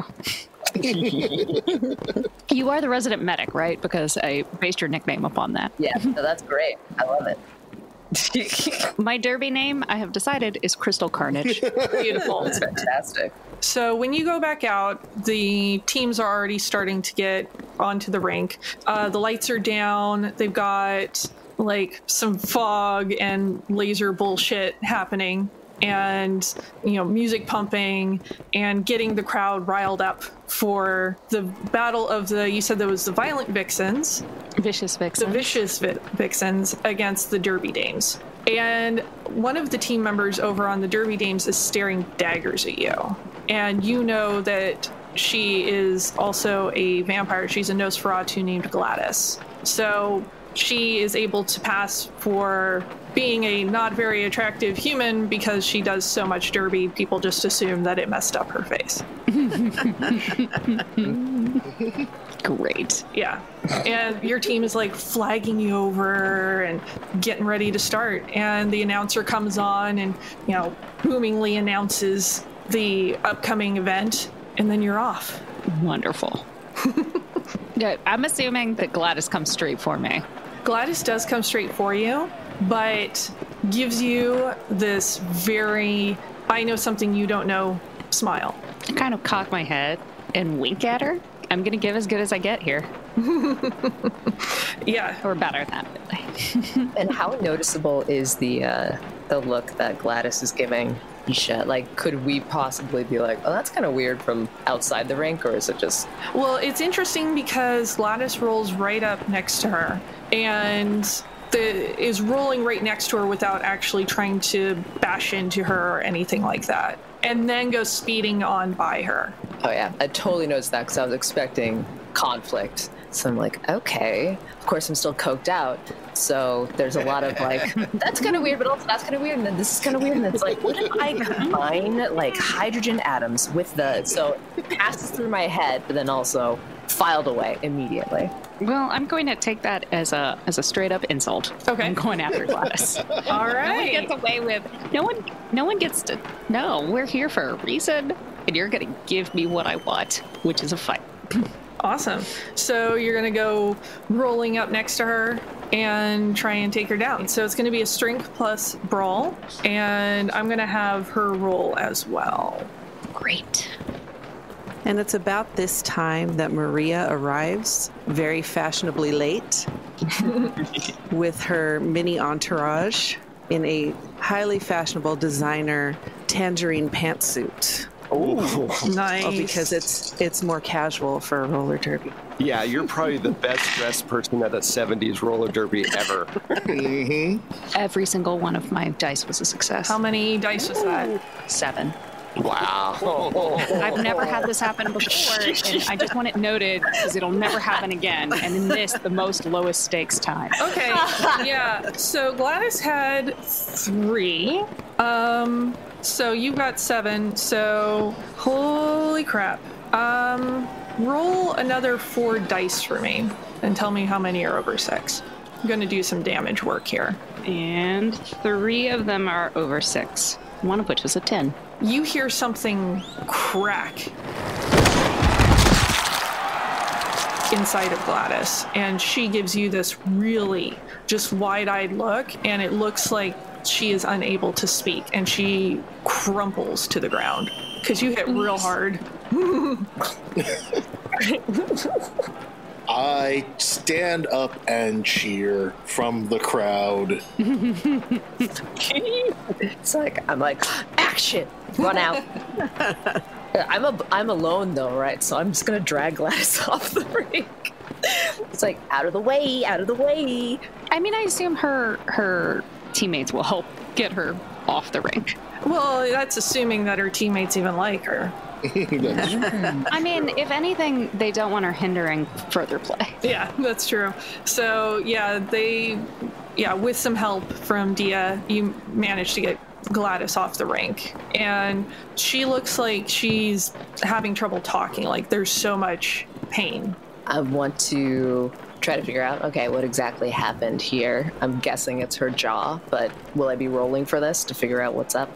You are the resident medic, right? Because I based your nickname upon that.
Yeah, so that's great. I love it.
My derby name, I have decided, is Crystal Carnage.
Beautiful.
That's fantastic.
So when you go back out, the teams are already starting to get onto the rink. The lights are down. They've got some fog and laser bullshit happening. and, music pumping and getting the crowd riled up for the battle of you said there was the violent vixens.
Vicious vixens.
The vicious vixens against the Derby Dames. And one of the team members over on the Derby Dames is staring daggers at you. And you know that she is also a vampire. She's a Nosferatu named Gladys. So she is able to pass for being a not very attractive human because she does so much derby. People just assume that it messed up her face.
Great.
Yeah. And your team is like flagging you over and getting ready to start. And the announcer comes on and, boomingly announces the upcoming event. And then you're off.
Wonderful. Yeah, I'm assuming that Gladys comes straight for me.
Gladys does come straight for you, but gives you this very, I know something you don't know, smile.
I kind of cock my head and wink at her. I'm going to give as good as I get here.
Yeah.
Or better than really.
And how noticeable is the look that Gladys is giving Isha? Like, could we possibly be like, oh, that's kind of weird from outside the rink, or is it just...
Well, it's interesting because Gladys rolls right up next to her and is rolling right next to her without actually trying to bash into her or anything like that, and then goes speeding on by her.
Oh yeah, I totally noticed that because I was expecting conflict. So I'm like, okay. Of course, I'm still coked out. So there's a lot of like, that's kind of weird, but also that's kind of weird. And then this is kind of weird. And it's like, what if I combine like hydrogen atoms with so it passes through my head, but then also filed away immediately.
Well, I'm going to take that as a straight up insult.
Okay.
I'm going after Gladys.
All right.
No one gets away with, no one gets to, no, we're here for a reason. And you're going to give me what I want, which is a fight.
Awesome. So you're going to go rolling up next to her and try and take her down. So it's going to be a strength plus brawl, and I'm going to have her roll as well.
Great.
And it's about this time that Maria arrives, very fashionably late, with her mini entourage in a highly fashionable designer tangerine pantsuit.
Oh,
Nice.
Oh, because it's more casual for a roller derby.
yeah, you're probably the best dressed person at a 70s roller derby ever.
Every single one of my dice was a success.
How many dice was that?
7.
Wow.
I've never had this happen before, and I just want it noted because it'll never happen again. And in this, the most lowest stakes time.
Okay. Yeah. So Gladys had 3. So you got 7. So holy crap. Roll another 4 dice for me and tell me how many are over 6. I'm going to do some damage work here.
And 3 of them are over 6. One of which was a 10.
You hear something crack inside of Gladys, and she gives you this really just wide-eyed look, and it looks like she is unable to speak, and she crumples to the ground because you hit real hard.
I stand up and cheer from the crowd.
It's like, I'm like, action, run out. I'm alone though, right? So I'm just gonna drag Gladys off the rink. It's like, out of the way, out of the way.
I mean, I assume her teammates will help get her off the rink.
Well, that's assuming that her teammates even like her.
I mean, if anything, they don't want her hindering further play.
Yeah, that's true. So, with some help from Dia, you managed to get Gladys off the rink. And she looks like she's having trouble talking. Like, there's so much pain.
I want to try to figure out, okay, what exactly happened here. I'm guessing it's her jaw, but will I be rolling for this to figure out what's up?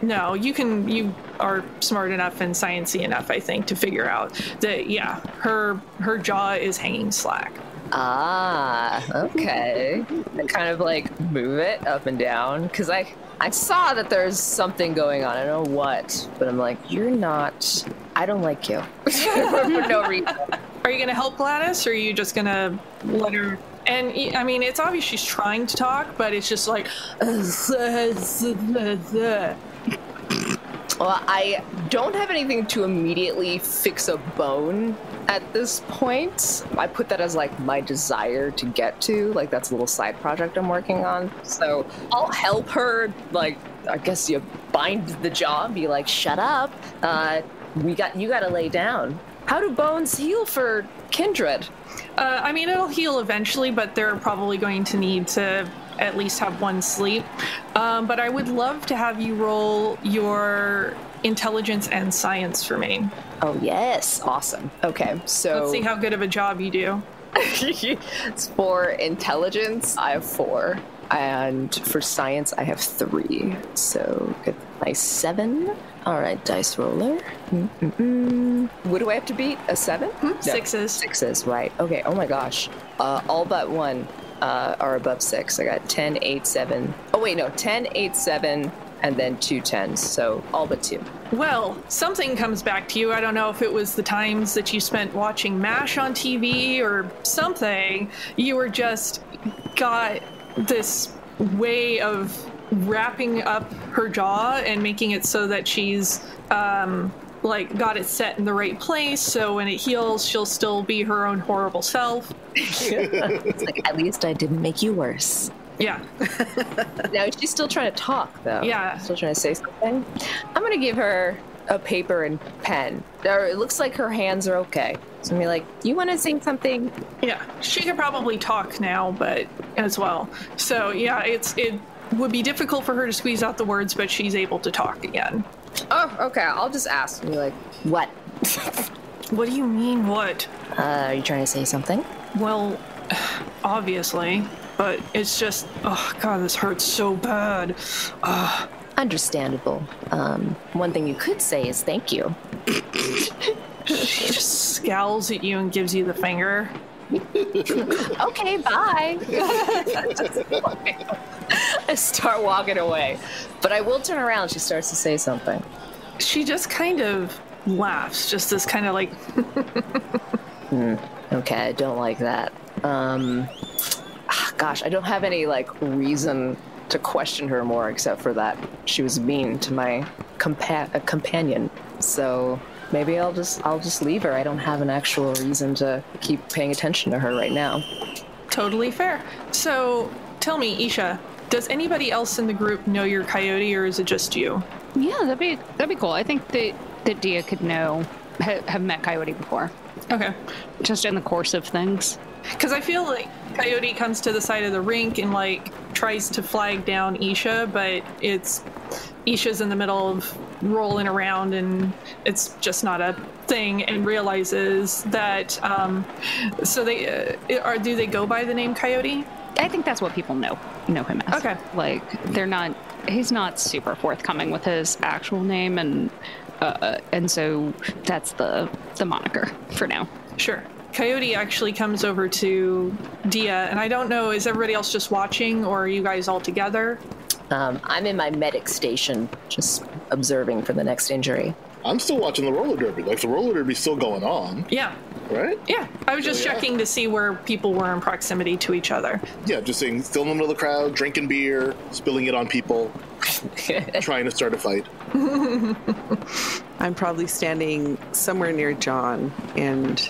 No, you are smart enough and sciencey enough, I think, to figure out that, yeah, her jaw is hanging slack.
Ah, okay. I kind of like move it up and down because I saw that there's something going on. I don't know what, but I'm like, I don't like you for no reason.
Are you going to help Gladys, or are you just going to let her? And I mean, it's obvious she's trying to talk, but it's just like,
Well, I don't have anything to immediately fix a bone at this point. I put that as like my desire to get to, like that's a little side project I'm working on. So I'll help her, like, I guess you bind the jaw and be like, shut up. You gotta lay down. How do bones heal for Kindred?
I mean, it'll heal eventually, but they're probably going to need to at least have one sleep. But I would love to have you roll your intelligence and science for me.
Oh, yes. Awesome. Okay, so...
Let's see how good of a job you do.
It's for intelligence, I have 4. And for science, I have 3. So get my 7. All right, dice roller. What do I have to beat? A 7? No.
6s.
6s, right. Okay, oh my gosh. All but 1 are above 6. I got 10, 8, 7. Oh wait, no, 10, 8, 7, and then 2 10s. So all but 2.
Well, something comes back to you. I don't know if it was the times that you spent watching MASH on TV or something. You were just got this way of wrapping up her jaw and making it so that she's like got it set in the right place, so when it heals she'll still be her own horrible self.
It's like, at least I didn't make you worse.
Yeah.
Now she's still trying to talk though.
Yeah.
Still trying to say something. I'm gonna give her a paper and pen. It looks like her hands are okay. So I'm gonna be like, you want to say something?
Yeah, she could probably talk now, but as well. So yeah, it would be difficult for her to squeeze out the words, but she's able to talk again.
Oh, okay. I'll just ask and be like, what?
What do you mean, what?
Are you trying to say something?
Well, obviously, but it's just, oh god, this hurts so bad.
Understandable. One thing you could say is thank you.
She just scowls at you and gives you the finger.
Okay, bye. I start walking away, but I will turn around. She starts to say something.
She just kind of laughs, just this kind of like...
Okay, I don't like that. Gosh, I don't have any like reason to question her more except for that she was mean to my companion. So maybe I'll just leave her. I don't have an actual reason to keep paying attention to her right now.
Totally fair. So tell me, Isha, does anybody else in the group know you're Coyote, or is it just you?
Yeah, that'd be cool. I think that Dia could have met Coyote before.
Okay.
Just in the course of things.
Because I feel like Coyote comes to the side of the rink and like tries to flag down Isha, but Isha's in the middle of rolling around and it's just not a thing, and realizes that so they do they go by the name Coyote?
I think that's what people know him as.
Okay.
Like he's not super forthcoming with his actual name, and so that's the moniker for now.
Sure. Coyote actually comes over to Dia, and I don't know, is everybody else just watching, or are you guys all together?
I'm in my medic station, just observing for the next injury.
I'm still watching the roller derby. Like, the roller derby's still going on.
Yeah.
Right?
Yeah. I was just checking to see where people were in proximity to each other.
Yeah, just saying, still in the middle of the crowd, drinking beer, spilling it on people, trying to start a fight.
I'm probably standing somewhere near John and,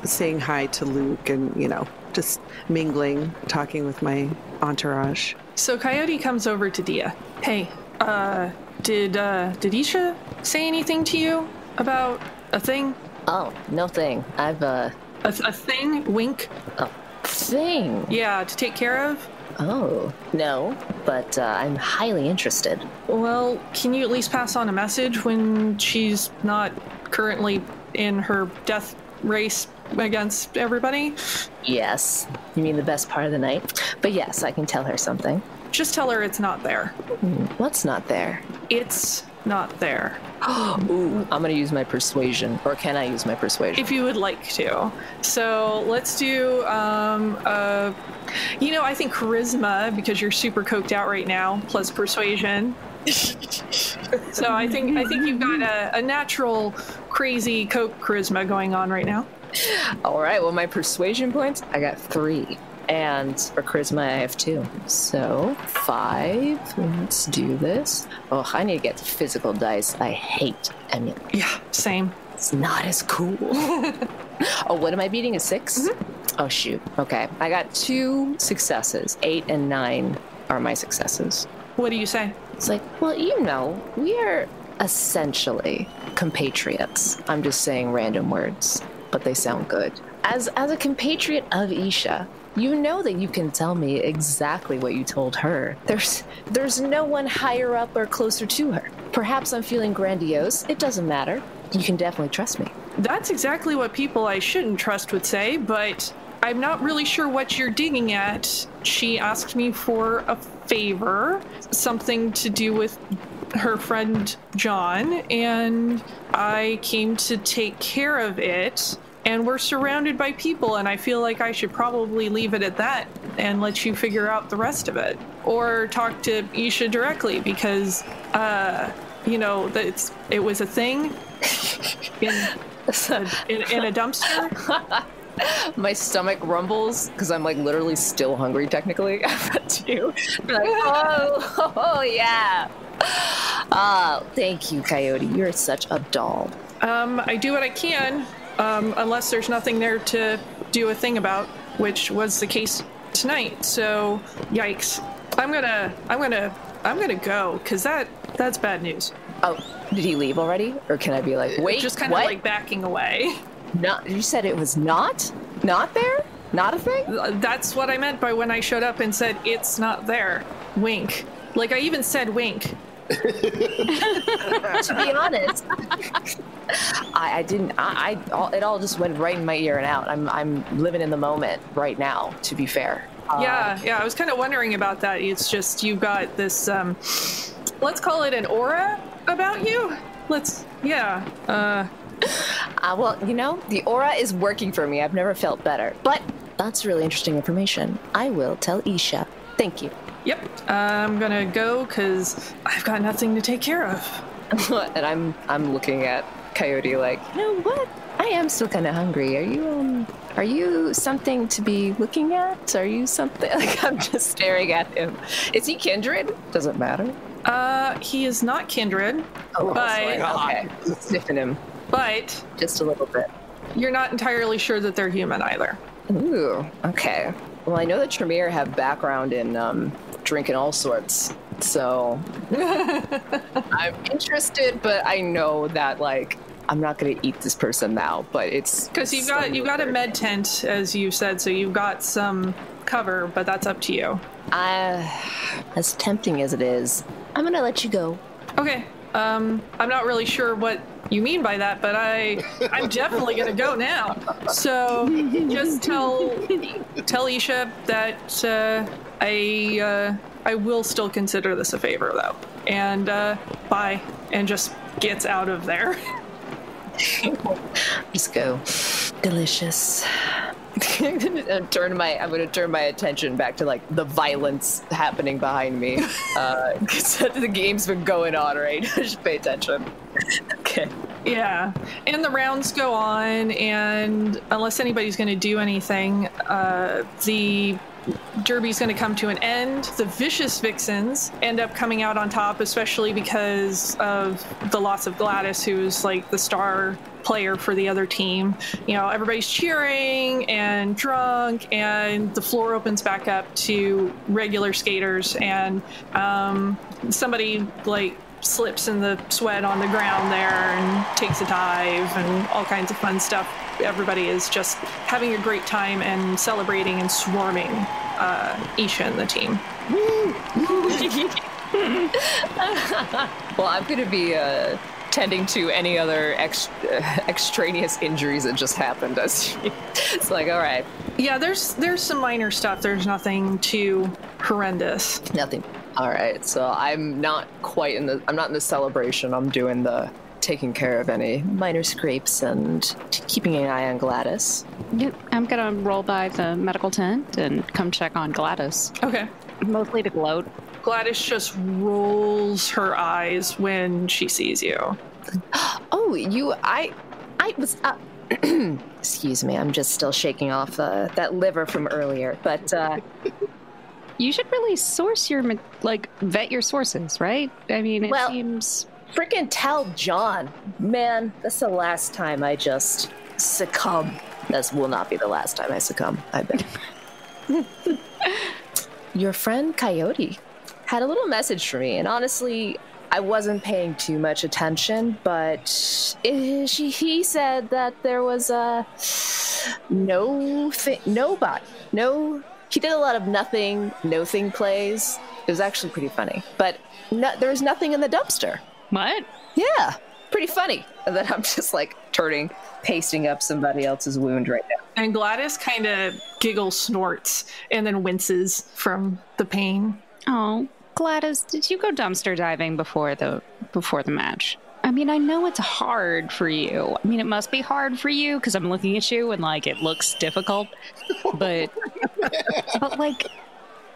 saying hi to Luke and, just mingling, talking with my entourage.
So Coyote comes over to Dia. Hey, did Isha say anything to you about a thing?
Oh, no thing. I've,
A thing? Wink?
A thing?
Yeah, to take care of?
Oh, no, but I'm highly interested.
Well, can you at least pass on a message when she's not currently in her death race against everybody?
Yes. You mean the best part of the night? But yes, I can tell her something.
Just tell her it's not there.
What's not there?
It's not there.
Ooh, I'm gonna use my persuasion. Or can I use my persuasion?
If you would like to. So let's do, I think charisma, because you're super coked out right now, plus persuasion. So I think you've got a natural, crazy coke charisma going on right now.
All right, well, my persuasion points, I got 3. And for charisma, I have 2. So 5. Let's do this. Oh, I need to get physical dice. I hate emulate.
Yeah, same.
It's not as cool. Oh, what am I beating? A 6? Oh, shoot. Okay. I got 2 successes. 8 and 9 are my successes.
What do you say?
It's like, well, we are essentially compatriots. I'm just saying random words, but they sound good. As a compatriot of Isha, you know that you can tell me exactly what you told her. There's no one higher up or closer to her. Perhaps I'm feeling grandiose. It doesn't matter. You can definitely trust me.
That's exactly what people I shouldn't trust would say, but I'm not really sure what you're digging at. She asked me for a favor, something to do with her friend John, and I came to take care of it. And we're surrounded by people, and I feel like I should probably leave it at that and let you figure out the rest of it. Or talk to Isha directly, because, it was a thing in a dumpster.
My stomach rumbles, because I'm, like, literally still hungry, technically. But you, like, oh, yeah. Thank you, Coyote. You're such a doll.
I do what I can. Unless there's nothing there to do a thing about, which was the case tonight. So, yikes. I'm gonna go, because that's bad news.
Oh, did he leave already? Or can I be like, wait,
just kind of like backing away.
No, you said it was not there? Not a thing?
That's what I meant by when I showed up and said, it's not there. Wink. Like, I even said wink.
To be honest, I didn't. It all just went right in my ear and out. I'm living in the moment right now. To be fair.
Yeah. I was kind of wondering about that. It's just you've got this. Let's call it an aura about you. Well,
the aura is working for me. I've never felt better. But that's really interesting information. I will tell Isha. Thank you.
Yep, I'm gonna go because I've got nothing to take care of.
And I'm looking at Coyote like, you know what? I am still kind of hungry. Are you something to be looking at? Are you something? Like, I'm just staring at him. Is he kindred? Doesn't matter.
He is not kindred.
Oh,
but
okay, sniffing him.
But
just a little bit.
You're not entirely sure that they're human either.
Ooh, okay. Well, I know that Tremere have background in drinking all sorts, so I'm interested, but I know that, like, I'm not going to eat this person now, but it's...
Because you've got a med tent, as you said, so you've got some cover, but that's up to you.
As tempting as it is, I'm going to let you go.
Okay. I'm not really sure what you mean by that, but I'm definitely gonna go now. So just tell Isha that I will still consider this a favor, though. And bye, and just gets out of there.
Just go. Delicious. I'm gonna turn my attention back to, like, the violence happening behind me. Because the game's been going on, right? Just pay attention. Okay.
Yeah, and the rounds go on, and unless anybody's going to do anything, the derby's going to come to an end. The vicious vixens end up coming out on top, especially because of the loss of Gladys, who's like the star player for the other team. You know, everybody's cheering and drunk, and the floor opens back up to regular skaters, and somebody, like, slips in the sweat on the ground there and takes a dive and all kinds of fun stuff. Everybody is just having a great time and celebrating and swarming Isha and the team.
Well, I'm going to be tending to any other extraneous injuries that just happened. It's like, all right.
Yeah, there's some minor stuff. There's nothing too horrendous.
Nothing. All right, so I'm not in the celebration. I'm doing the taking care of any minor scrapes and keeping an eye on Gladys.
Yep, I'm gonna roll by the medical tent and come check on Gladys.
Okay.
Mostly to gloat.
Gladys just rolls her eyes when she sees you.
Oh, I was Excuse me, I'm just still shaking off that liver from earlier. But
you should really vet your sources, right? I mean, it seems...
Freaking tell John. Man, that's the last time I just succumb. This will not be the last time I succumb, I bet. Your friend Coyote had a little message for me, and honestly, I wasn't paying too much attention, but he said that there was he did a lot of nothing plays. It was actually pretty funny, but there was nothing in the dumpster.
What?
Yeah, pretty funny. And then I'm just like pasting up somebody else's wound right now.
And Gladys kind of snorts, and then winces from the pain.
Oh, Gladys, did you go dumpster diving before the match? I mean, I know it's hard for you. I mean, it must be hard for you because I'm looking at you and like it looks difficult. But like,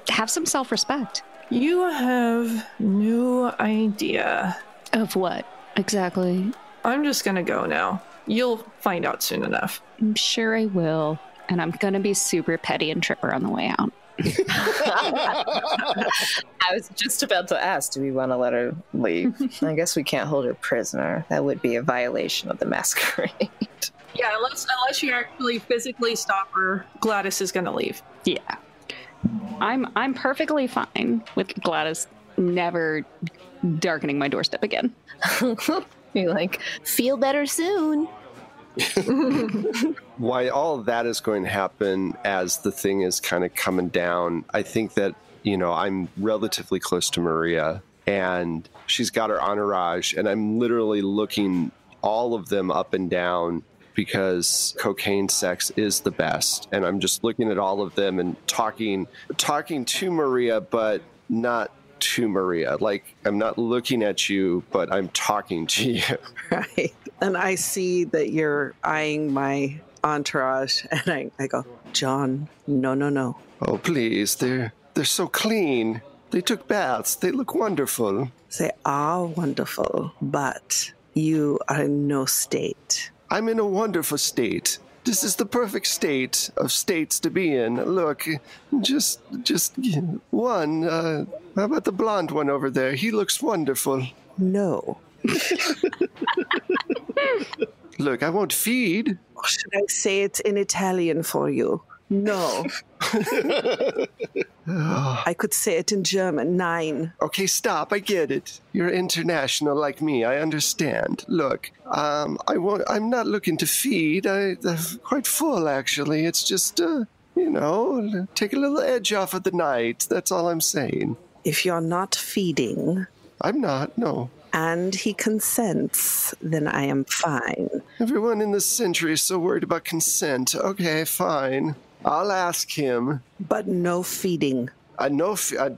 have some self-respect.
You have no idea.
Of what exactly?
I'm just gonna go now. You'll find out soon enough.
I'm sure I will. And I'm gonna be super petty and tripper on the way out.
I was just about to ask, do we want to let her leave? I guess we can't hold her prisoner. That would be a violation of the Masquerade.
Yeah, unless you actually physically stop her, Gladys is gonna leave.
Yeah. I'm perfectly fine with Gladys never darkening my doorstep again.
You're like, feel better soon.
Why all of that is going to happen as the thing is kind of coming down, I think that, I'm relatively close to Maria, and she's got her entourage, and I'm literally looking all of them up and down because cocaine sex is the best. And I'm just looking at all of them and talking to Maria, but not to Maria. Like, I'm not looking at you, but I'm talking to you.
Right. And I see that you're eyeing my entourage, and I go, John, no.
Oh, please, they're so clean. They took baths. They look wonderful.
They are wonderful, but you are in no state.
I'm in a wonderful state. This is the perfect state of states to be in. Look, just one. How about the blonde one over there? He looks wonderful.
No.
Look, I won't feed.
Or should I say it in Italian for you? No. I could say it in German. 9.
Okay, stop. I get it. You're international like me. I understand. Look, I'm not looking to feed. I'm quite full, actually. It's just, take a little edge off of the night. That's all I'm saying.
If you're not feeding...
I'm not, no.
And he consents, then I am fine.
Everyone in this century is so worried about consent. Okay, fine. I'll ask him.
But no feeding.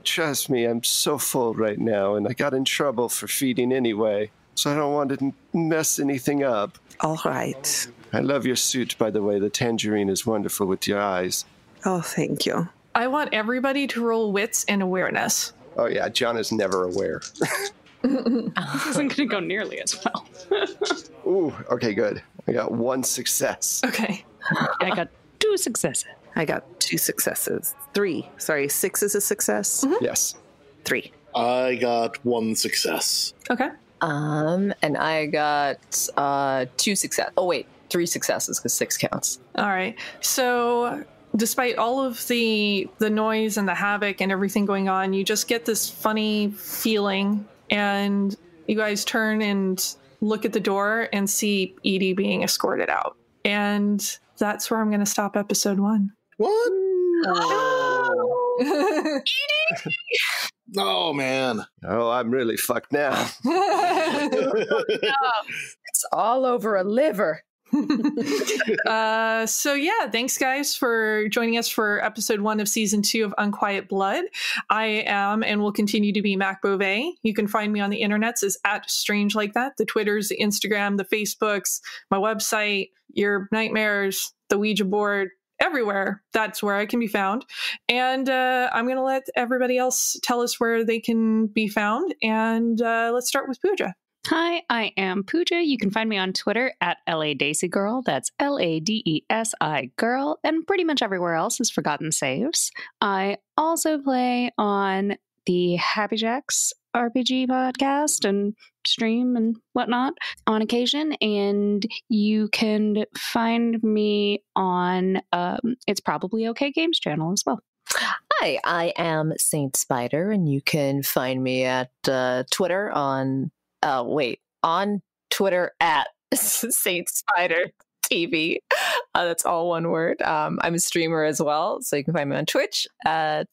Trust me, I'm so full right now, and I got in trouble for feeding anyway, so I don't want to mess anything up.
All right.
I love your suit, by the way. The tangerine is wonderful with your eyes.
Oh, thank you.
I want everybody to roll wits and awareness.
Oh, yeah, John is never aware.
This isn't going to go nearly as well.
Ooh, okay, good. I got 1 success.
Okay.
I got 2 successes.
I got 2 successes. 3. Sorry, 6 is a success?
Mm-hmm.
Yes.
3.
I got 1 success.
Okay.
And I got 2 success. Oh, wait, 3 successes because 6 counts.
All right. So despite all of the noise and the havoc and everything going on, you just get this funny feeling, and you guys turn and look at the door and see Edie being escorted out. And that's where I'm going to stop episode 1.
What?
Oh.
Edie!
Oh, man.
Oh, I'm really fucked now.
It's all over a liver.
So yeah, thanks guys for joining us for episode 1 of season 2 of Unquiet Blood. I am and will continue to be Mac Beauvais. You can find me on the internets as @StrangeLikeThat, the Twitters, the Instagram, the Facebooks, my website, your nightmares, the Ouija board, everywhere. That's where I can be found. And I'm going to let everybody else tell us where they can be found. And let's start with Pooja.
Hi, I am Pooja. You can find me on Twitter at LADaisy That's LADESI Girl, and pretty much everywhere else is Forgotten Saves. I also play on the Happy Jacks RPG podcast and stream and whatnot on occasion, and you can find me on It's Probably Okay Games channel as well.
Hi, I am Saint Spider, and you can find me at Twitter on Twitter at Saint Spider TV. That's all one word. I'm a streamer as well, so you can find me on Twitch,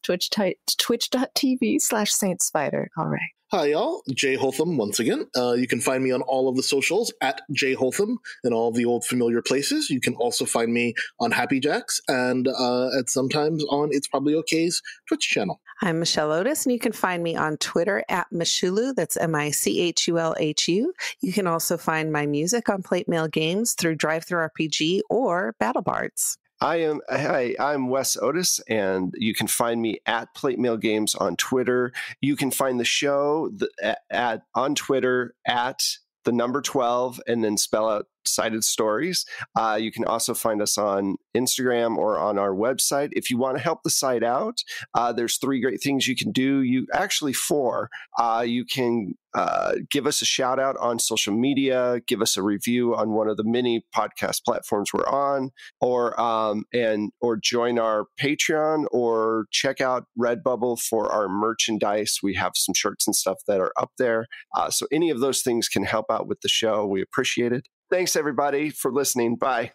twitch.tv/Saint Spider. All right.
Hi, y'all. Jay Hotham once again. You can find me on all of the socials at Jay Hotham in all of the old familiar places. You can also find me on Happy Jacks and at sometimes on It's Probably OK's Twitch channel.
I'm Michelle Otis, and you can find me on Twitter at Michulu. That's MICHULHU. You can also find my music on Plate Mail Games through Drive-Thru RPG or BattleBards.
I'm Wes Otis, and you can find me at Plate Mail Games on Twitter. You can find the show on Twitter at the number 12 and then spell out Sided Stories. You can also find us on Instagram or on our website. If you want to help the site out, there's 3 great things you can do. Four. You can give us a shout out on social media, give us a review on one of the many podcast platforms we're on, or join our Patreon, or check out Redbubble for our merchandise. We have some shirts and stuff that are up there. So any of those things can help out with the show. We appreciate it. Thanks, everybody, for listening. Bye.